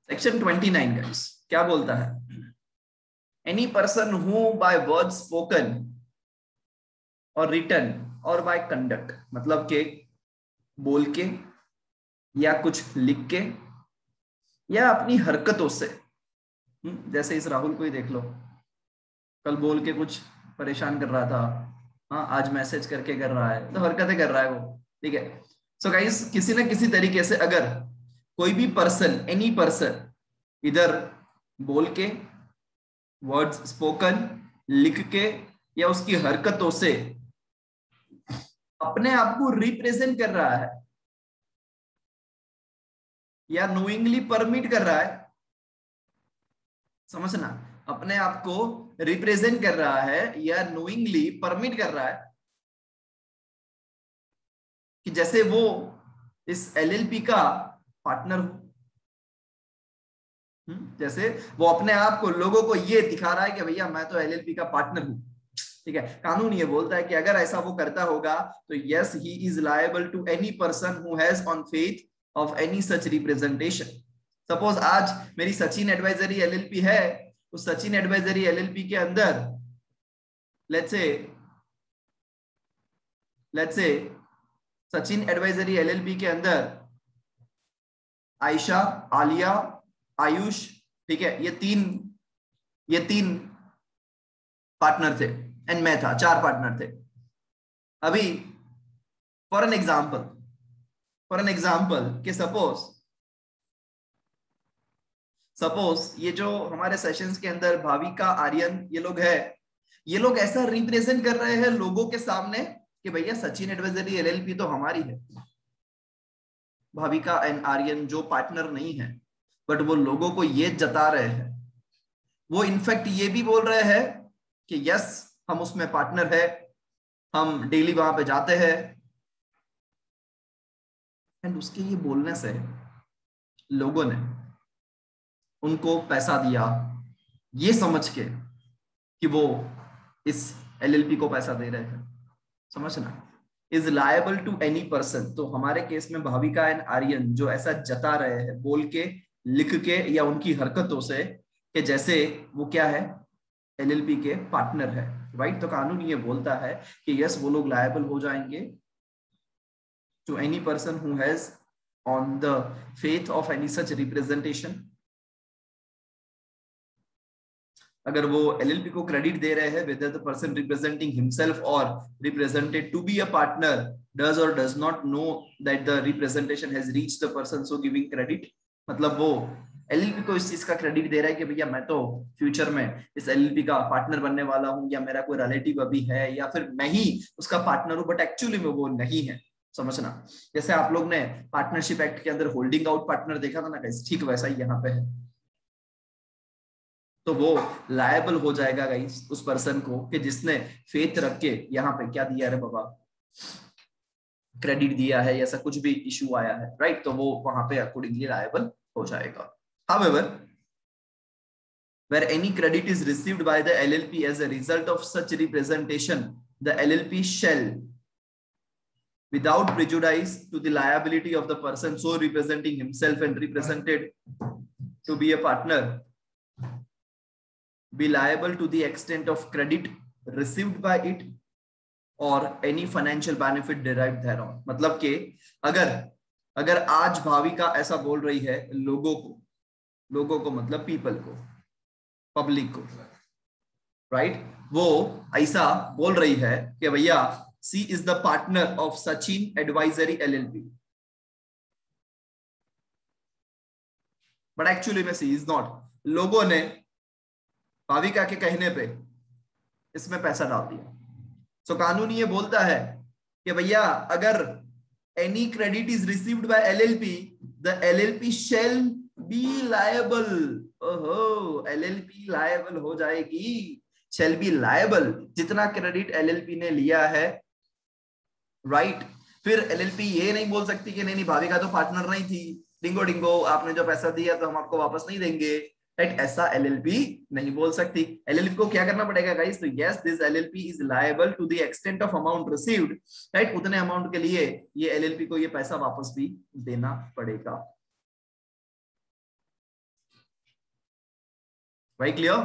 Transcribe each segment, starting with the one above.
Section 29 guys क्या बोलता है? Any person who by word spoken और रिटन और बाय कंडक्ट, मतलब के बोल के या कुछ लिख के या अपनी हरकतों से, जैसे इस राहुल को ही देख लो, कल बोल के कुछ परेशान कर रहा था, हाँ आज मैसेज करके कर रहा है, तो हरकतें कर रहा है वो, ठीक है। सो गाइस किसी ना किसी तरीके से अगर कोई भी पर्सन, एनी पर्सन, इधर बोल के, वर्ड्स स्पोकन, लिख के या उसकी हरकतों से अपने आप को रिप्रेजेंट कर रहा है या नोइंगली परमिट कर रहा है, समझना, अपने आप को रिप्रेजेंट कर रहा है या नोइंगली परमिट कर रहा है कि जैसे वो इस एलएलपी का पार्टनर हो, जैसे वो अपने आप को लोगों को ये दिखा रहा है कि भैया मैं तो एलएलपी का पार्टनर हूं, ठीक है। कानून ये बोलता है कि अगर ऐसा वो करता होगा तो yes he is liable to any person who has on faith of any such representation. Suppose आज मेरी सचिन एडवाइजरी एलएलपी है, उस सचिन एडवाइजरी एलएलपी के अंदर let's say Sachin advisory LLP के अंदर आयशा, आलिया, आयुष, ठीक है, ये तीन पार्टनर थे एंड मैं था, 4 पार्टनर थे। अभी फॉर एन एग्जाम्पल कि सपोज ये जो हमारे सेशंस के अंदर भाविका, आर्यन, ये लोग है, ये लोग ऐसा रिप्रेजेंट कर रहे हैं लोगों के सामने कि भैया सचिन एडवाइजरी एलएलपी तो हमारी है। भाविका एंड आर्यन जो पार्टनर नहीं है, बट वो लोगों को ये जता रहे हैं, वो इनफैक्ट ये भी बोल रहे हैं कि यस हम उसमें पार्टनर है, हम डेली वहां पे जाते हैं। एंड उसके ये बोलने से लोगों ने उनको पैसा दिया ये समझ के कि वो इस एलएलपी को पैसा दे रहे हैं, समझना, is liable to any person. तो हमारे केस में भाविका एंड आर्यन जो ऐसा जता रहे हैं बोल के, लिख के या उनकी हरकतों से कि जैसे वो क्या है, एलएलपी के पार्टनर है, राइट। तो कानून ये बोलता है कि यस वो लोग लायबल हो जाएंगे to any person who has on the faith of any such representation. अगर वो एलएलपी को क्रेडिट दे रहे हैं whether the person representing himself or represented to be a partner does or does not know that the representation has reached the person so giving credit, मतलब वो LLP को इस चीज का क्रेडिट दे रहा है कि भैया मैं तो फ्यूचर में इस एलएलपी का पार्टनर बनने वाला हूं, या मेरा कोई रिलेटिव अभी है, या फिर मैं ही उसका पार्टनर हूं, बट एक्चुअली में वो नहीं है, समझना। जैसे आप लोग ने पार्टनरशिप एक्ट के अंदर होल्डिंग आउट पार्टनर देखा था ना गाइस, ठीक वैसा ही यहाँ पे है। तो वो लायबल हो जाएगा गाइस उस पर्सन को कि जिसने फेथ रख के यहाँ पे क्या दिया रे बाबा, क्रेडिट दिया है, ऐसा कुछ भी इशू आया है, राइट। तो वो वहां पे अकॉर्डिंगली लायबल हो जाएगा। However, where any credit is received by the LLP as a result of such representation, the LLP shall, without prejudice to the liability of the person so representing himself and represented to be a partner, be liable to the extent of credit received by it or any financial benefit derived thereon। मतलब कि अगर आज भाविका ऐसा बोल रही है लोगों को मतलब पीपल को, पब्लिक को, राइट, वो ऐसा बोल रही है कि भैया C is the partner of Sachin advisory LLP, but actually में सी इज नॉट। लोगों ने भाविका के कहने पे इसमें पैसा डाल दिया। सो कानून ये बोलता है कि भैया अगर any credit is received by LLP, the LLP shall be liable. ओहो, एलएलपी लायबल हो जाएगी, शैल बी लायबल, जितना क्रेडिट एलएलपी ने लिया है, राइट। फिर एलएलपी ये नहीं बोल सकती कि नहीं भाविका तो पार्टनर नहीं थी, डिंगो डिंगो आपने जो पैसा दिया तो हम आपको वापस नहीं देंगे, राइट। ऐसा एलएलपी नहीं बोल सकती। एलएलपी को क्या करना पड़ेगा गाइस, तो yes this LLP is liable to the extent of amount received, right. उतने अमाउंट के लिए ये एलएलपी को ये पैसा वापस भी देना पड़ेगा। भाई क्लियर?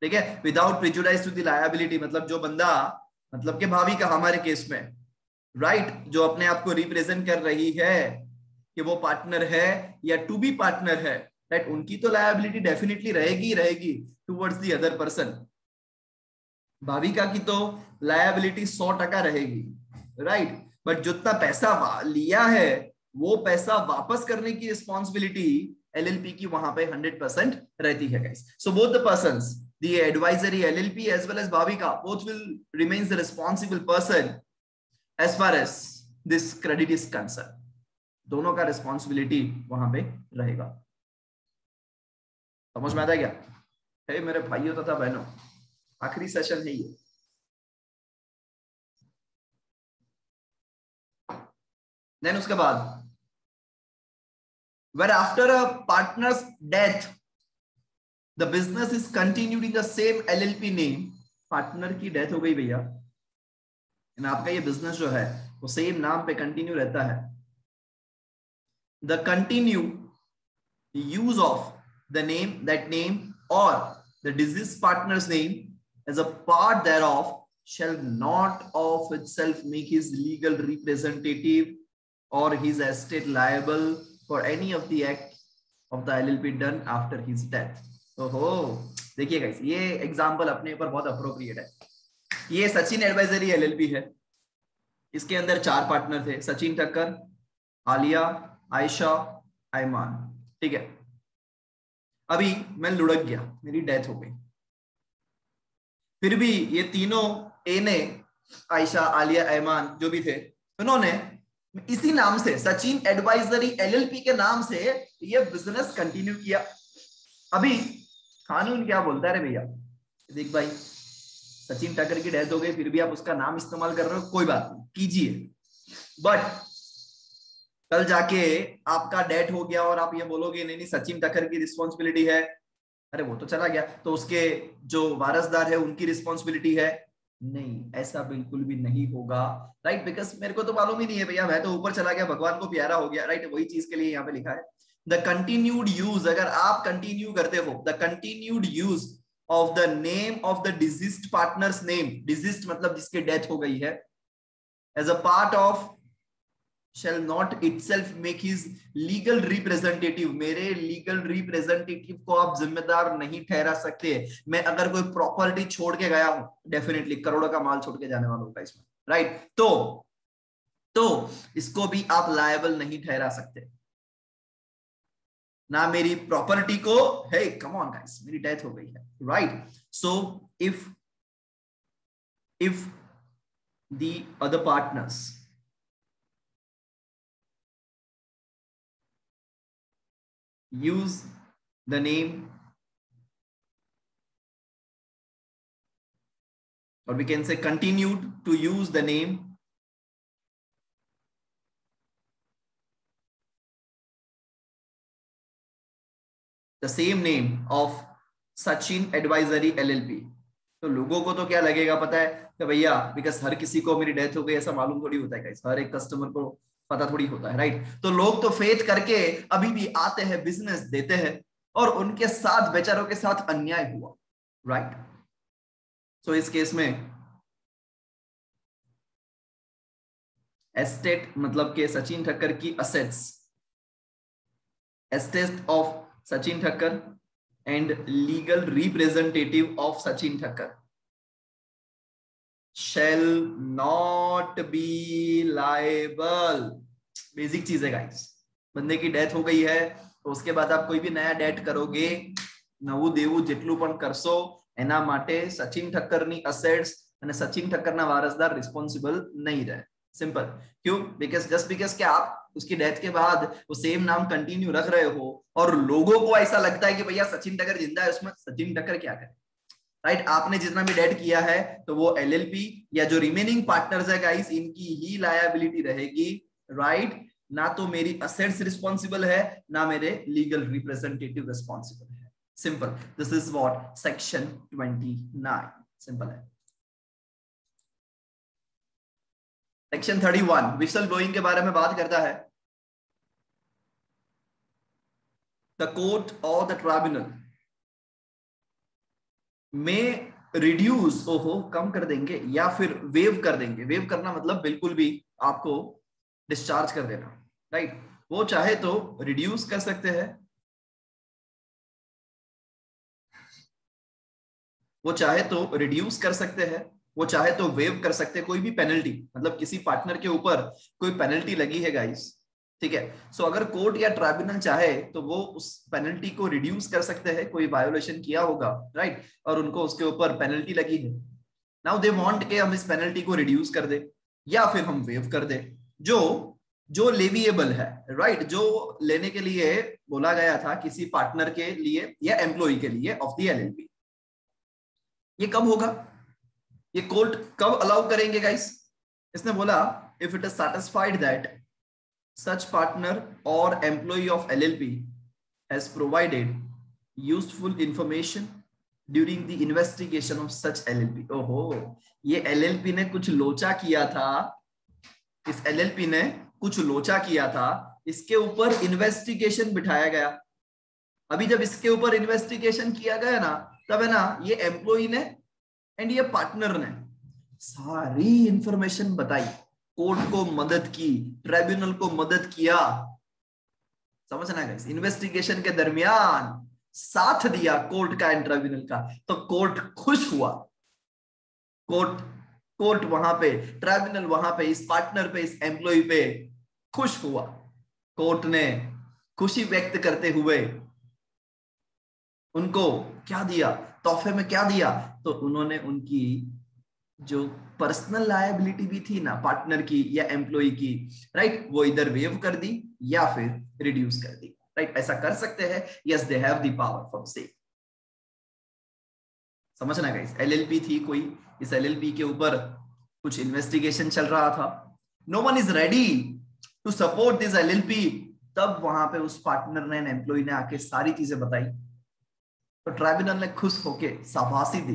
ठीक है, without prejudice to the liability, मतलब जो बंदा, मतलब कि भाभी का हमारे केस में, राइट, जो अपने आप को रिप्रेजेंट कर रही है कि वो पार्टनर है या टू बी पार्टनर है, राइट, उनकी तो लायबिलिटी डेफिनेटली रहेगी रहेगी towards the other person. Bhavika की तो लायबिलिटी 100% रहेगी, राइट, बट जितना पैसा लिया है वो पैसा वापस करने की रिस्पॉन्सिबिलिटी एलएलपी की वहां पे 100% रहती है guys. So both the persons, the advisory LLP as well as Bhavika, both will remains the responsible person as far as this credit is concern. दोनों का रिस्पॉन्सिबिलिटी वहां पे रहेगा। समझ में आता है क्या? हे मेरे भाइयों तथा बहनों, आखिरी सेशन है ये। देन उसके बाद, where after a partner's death the business is continued in the same LLP name, partner की डेथ हो गई भैया, आपका ये बिजनेस जो है वो सेम नाम पे कंटिन्यू रहता है। The continued use of the name, that name or the deceased partner's name as a part thereof shall not of itself make his legal representative or his estate liable for any of the act of the LLP done after his death। ओहो, देखिए guys, ये example अपने ऊपर बहुत appropriate है। ये Sachin advisory LLP है, इसके अंदर 4 पार्टनर थे, सचिन ठक्कर, आलिया, आयशा, आयमान, ठीक है। अभी मैं लुढ़क गया, मेरी डेथ हो गई, फिर भी ये तीनों ए ने, आयशा, आलिया, ऐमान जो भी थे, उन्होंने इसी नाम से, सचिन एडवाइजरी एलएलपी के नाम से ये बिजनेस कंटिन्यू किया। अभी कानून क्या बोलता है रे भैया, देख भाई, सचिन ठक्कर की डेथ हो गई, फिर भी आप उसका नाम इस्तेमाल कर रहे हो, कोई बात नहीं, कीजिए, बट कल जाके आपका डेथ हो गया और आप ये बोलोगे नहीं नहीं सचिन ठक्कर की रिस्पॉन्सिबिलिटी है, अरे वो तो चला गया, तो उसके जो वारसदार है उनकी रिस्पॉन्सिबिलिटी है। नहीं, ऐसा बिल्कुल भी नहीं होगा, राइट, बिकॉज मेरे को तो मालूम ही नहीं है भैया, मैं तो ऊपर चला गया, भगवान को प्यारा हो गया, राइट, वही चीज के लिए यहाँ पे लिखा है द कंटिन्यूड यूज। अगर आप कंटिन्यू करते हो, the continued use of the name of the deceased partners name, deceased मतलब जिसकी डेथ हो गई है, as a part of shall not itself make his legal representative, मेरे लीगल रिप्रेजेंटेटिव को आप जिम्मेदार नहीं ठहरा सकते। मैं अगर कोई प्रॉपर्टी छोड़ के गया हूं, डेफिनेटली करोड़ों का माल छोड़ के जाने वाला होगा इसमें, राइट, तो इसको भी आप लायबल नहीं ठहरा सकते, ना मेरी प्रॉपर्टी को। हे कम ऑन गाइस, मेरी डेथ हो गई है, right, so if the other partners use the name, or we can say continued to use the name the same name of Sachin advisory LLP, तो लोगों को तो क्या लगेगा पता है कि भैया, बिकॉज हर किसी को मेरी डेथ हो गई ऐसा मालूम थोड़ी होता है, हर एक कस्टमर को पता थोड़ी होता है, राइट, तो लोग तो फेथ करके अभी भी आते हैं, बिजनेस देते हैं, और उनके साथ, बेचारों के साथ अन्याय हुआ, राइट, सो इस केस में एस्टेट मतलब के सचिन ठक्कर की assets, estate of Sachin Thakkar and legal representative of Sachin Thakkar shall not be liable। Basic चीज है गाइस, बंदे की डेथ हो गई है तो उसके बाद आप कोई भी नया डेथ करोगे, नवू देवू જેટલું પણ કરશો એના માટે સચિન ઠક્કરની અસેટ્સ અને સચિન ઠક્કરના વારસદાર રિસ્પોન્સિબલ નહીં રહે, सिंपल। क्यों? बिकॉज जस्ट बिकॉज कि आप उसकी डेथ के बाद वो सेम नाम कंटिन्यू रख रहे हो और लोगों को ऐसा लगता है कि भैया सचिन ठक्कर जिंदा है, उसमें सचिन ठक्कर क्या करे, राइट, आपने जितना भी डेट किया है तो वो एलएलपी या जो रिमेनिंग पार्टनर्स है गाइस, इनकी ही लायबिलिटी रहेगी, राइट, ना तो मेरी असेट्स रिस्पॉन्सिबल है, ना मेरे लीगल रिप्रेजेंटेटिव रिस्पॉन्सिबल है, simple. This is what section 29 simple है। सेक्शन 31 विसल ब्लोइंग के बारे में बात करता है। द कोर्ट और द ट्राइब्यूनल में रिड्यूस, ओहो कम कर देंगे, या फिर वेव कर देंगे। वेव करना मतलब बिल्कुल भी आपको डिस्चार्ज कर देना, राइट। वो चाहे तो रिड्यूस कर सकते हैं, वो चाहे तो रिड्यूस कर सकते हैं, वो चाहे तो वेव कर सकते हैं कोई भी पेनल्टी, मतलब किसी पार्टनर के ऊपर कोई पेनल्टी लगी है गाइस, ठीक है। सो अगर कोर्ट या ट्राइब्यूनल चाहे तो वो उस पेनल्टी को रिड्यूस कर सकते हैं, कोई वायोलेशन किया होगा, राइट, और उनको उसके ऊपर पेनल्टी लगी है। नाउ दे वांट के हम इस पेनल्टी को रिड्यूस कर दे या फिर हम वेव कर दे, जो जो लेविएबल है, राइट, जो लेने के लिए बोला गया था किसी पार्टनर के लिए या एम्प्लॉय के लिए ऑफ द एलएलपी। ये कब होगा, ये कोर्ट कब अलाउ करेंगे गाइस? इसने बोला if it is satisfied that such partner or employee of LLP has provided useful information during the investigation of such LLP। ओहो, ये LLP ने कुछ लोचा किया था, इस LLP ने कुछ लोचा किया था, इसके ऊपर इन्वेस्टिगेशन बिठाया गया। अभी जब इसके ऊपर इन्वेस्टिगेशन किया गया ना, तब है ना ये एम्प्लॉई ने एंड ये पार्टनर ने सारी इंफॉर्मेशन बताई, कोर्ट को मदद की, ट्राइब्यूनल को मदद किया, समझना गाइस, इन्वेस्टिगेशन के दरमियान साथ दिया कोर्ट का एंड ट्राइब्यूनल का, तो कोर्ट खुश हुआ। कोर्ट वहां पे, ट्राइब्यूनल वहां पे, इस पार्टनर पे, इस एम्प्लॉय पे खुश हुआ। कोर्ट ने खुशी व्यक्त करते हुए उनको क्या दिया, तोहफे में क्या दिया, तो उन्होंने उनकी जो पर्सनल लायबिलिटी भी थी ना पार्टनर की या एम्प्लॉय की, राइट, वो इधर वेव कर दी या फिर रिड्यूस कर दी, राइट। ऐसा कर सकते हैं, yes they have the power from से। समझना गाइस, एलएलपी थी कोई, इस एलएलपी के ऊपर कुछ इन्वेस्टिगेशन चल रहा था, no one is ready to support this LLP, तब वहां पे उस पार्टनर ने, एम्प्लॉय ने आके सारी चीजें बताई, तो ट्राइब्यूनल ने खुश होके शाबाशी दी।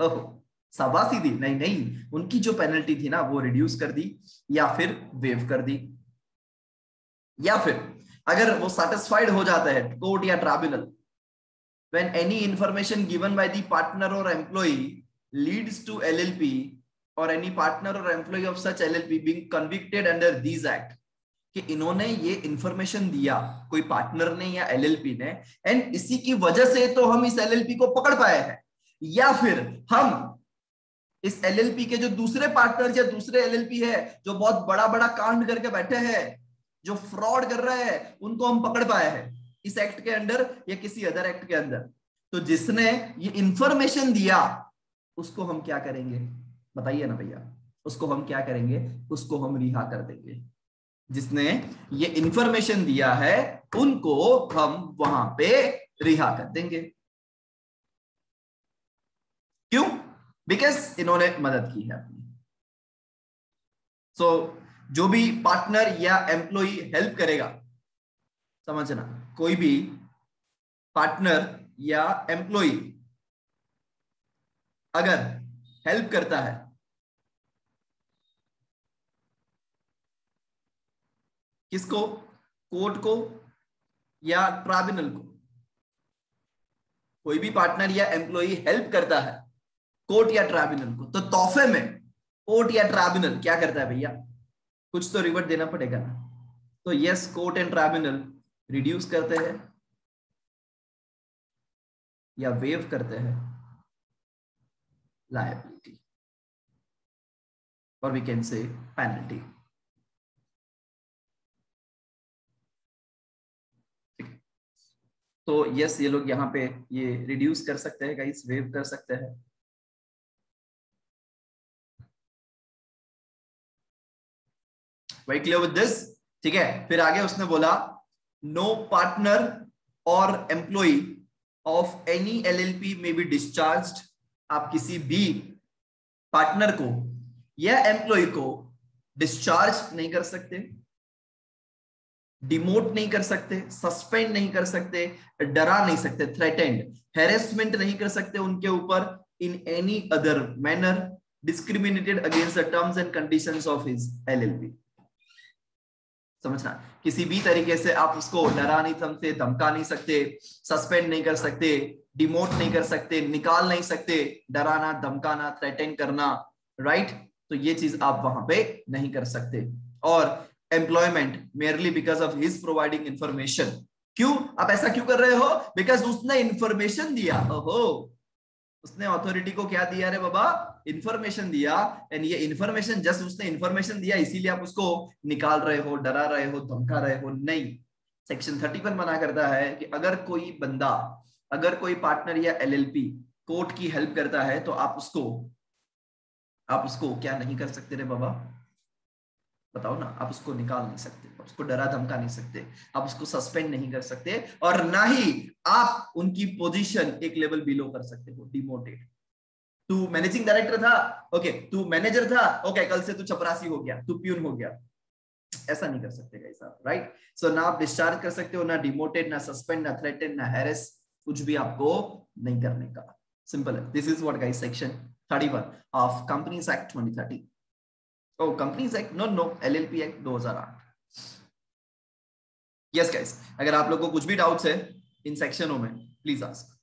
ओहो, शाबाशी दी नहीं, उनकी जो पेनल्टी थी ना वो रिड्यूस कर दी या फिर वेव कर दी। या फिर अगर वो सैटिस्फाइड हो जाता है कोर्ट या tribunal, when any information given by the partner or employee leads to LLP or any partner or employee of such LLP being convicted under this act, कि इन्होंने ये इंफॉर्मेशन दिया कोई पार्टनर ने या एलएलपी ने, एंड इसी की वजह से तो हम इस एलएलपी को पकड़ पाए हैं, या फिर हम इस एलएलपी के जो दूसरे पार्टनर या दूसरे एलएलपी है जो बहुत बड़ा बड़ा कांड करके बैठे हैं, जो फ्रॉड कर रहे हैं, उनको हम पकड़ पाए हैं इस एक्ट के अंडर या किसी अदर एक्ट के अंदर, तो जिसने ये इंफॉर्मेशन दिया उसको हम क्या करेंगे, बताइए ना भैया, उसको हम क्या करेंगे, उसको हम रिहा कर देंगे। जिसने ये इंफॉर्मेशन दिया है उनको हम वहां पे रिहा कर देंगे। क्यों? बिकॉज इन्होंने मदद की है अपनी। सो जो भी पार्टनर या एम्प्लॉय हेल्प करेगा, समझना, कोई भी पार्टनर या एम्प्लॉय अगर हेल्प करता है किसको, कोर्ट को या ट्राइब्यूनल को, कोई भी पार्टनर या एम्प्लॉय हेल्प करता है कोर्ट या ट्राइब्यूनल को, तो तोहफे में कोर्ट या ट्राइब्यूनल क्या करता है भैया, कुछ तो रिवर्ट देना पड़ेगा ना। तो yes, court and tribunal reduce करते हैं या वेव करते हैं लायबिलिटी, और वी कैन से पेनल्टी। तो यस, ये लोग यहाँ पे ये रिड्यूस कर सकते हैं गाइस, वेव कर सकते हैं। वेरी क्लियर विद दिस, ठीक है। फिर आगे उसने बोला no partner or employee of any LLP में बी डिस्चार्ज्ड। आप किसी भी पार्टनर को या एम्प्लॉय को डिस्चार्ज नहीं कर सकते, डिमोट नहीं कर सकते, सस्पेंड नहीं कर सकते, डरा नहीं सकते, थ्रेटेंड, हैरेसमेंट नहीं कर सकते उनके ऊपर in any other manner discriminated against the terms and conditions of his LLP. समझना, किसी भी तरीके से आप उसको डरा नहीं सकते, धमका नहीं सकते, सस्पेंड नहीं कर सकते, डिमोट नहीं कर सकते, निकाल नहीं सकते, डराना, धमकाना, थ्रेटन करना, राइट? तो ये चीज आप वहां पे नहीं कर सकते। और employment merely because of his providing information. क्यों आप ऐसा क्यों कर रहे हो? बिकॉज उसने इंफॉर्मेशन दिया। ओहो, उसने अथॉरिटी को क्या दिया रे बाबा? इंफॉर्मेशन दिया। एंड ये इंफॉर्मेशन, जस्ट उसने इंफॉर्मेशन दिया इसीलिए आप उसको निकाल रहे हो, डरा रहे हो, धमका रहे हो? नहीं। सेक्शन 31 मना करता है कि अगर कोई बंदा, अगर कोई पार्टनर या एलएलपी कोर्ट की हेल्प करता है तो आप उसको क्या नहीं कर सकते रे बाबा? बताओ ना। आप उसको निकाल नहीं सकते, आप उसको डरा धमका नहीं सकते, आप उसको सस्पेंड नहीं कर सकते, और ना ही आप उनकी पोजीशन एक लेवल बिलो कर सकते हो, डिमोटेड। तू मैनेजिंग डायरेक्टर था, ओके, तू मैनेजर था, ओके, कल से तू चपरासी हो गया, तू प्यून हो गया। ऐसा नहीं कर सकते गाइस आप, राइट? सो ना आप डिस्चार्ज कर सकते हो, ना डिमोटेड, ना सस्पेंड, ना थ्रेटन, ना हैरेस, कुछ भी आपको नहीं करने का। सिंपल है। This is what guys section 31 of companies act 2013। Oh companies act, no LLP act 2008। Yes guys, अगर आप लोग को कुछ भी डाउट्स है इन सेक्शनों में, प्लीज आस्क।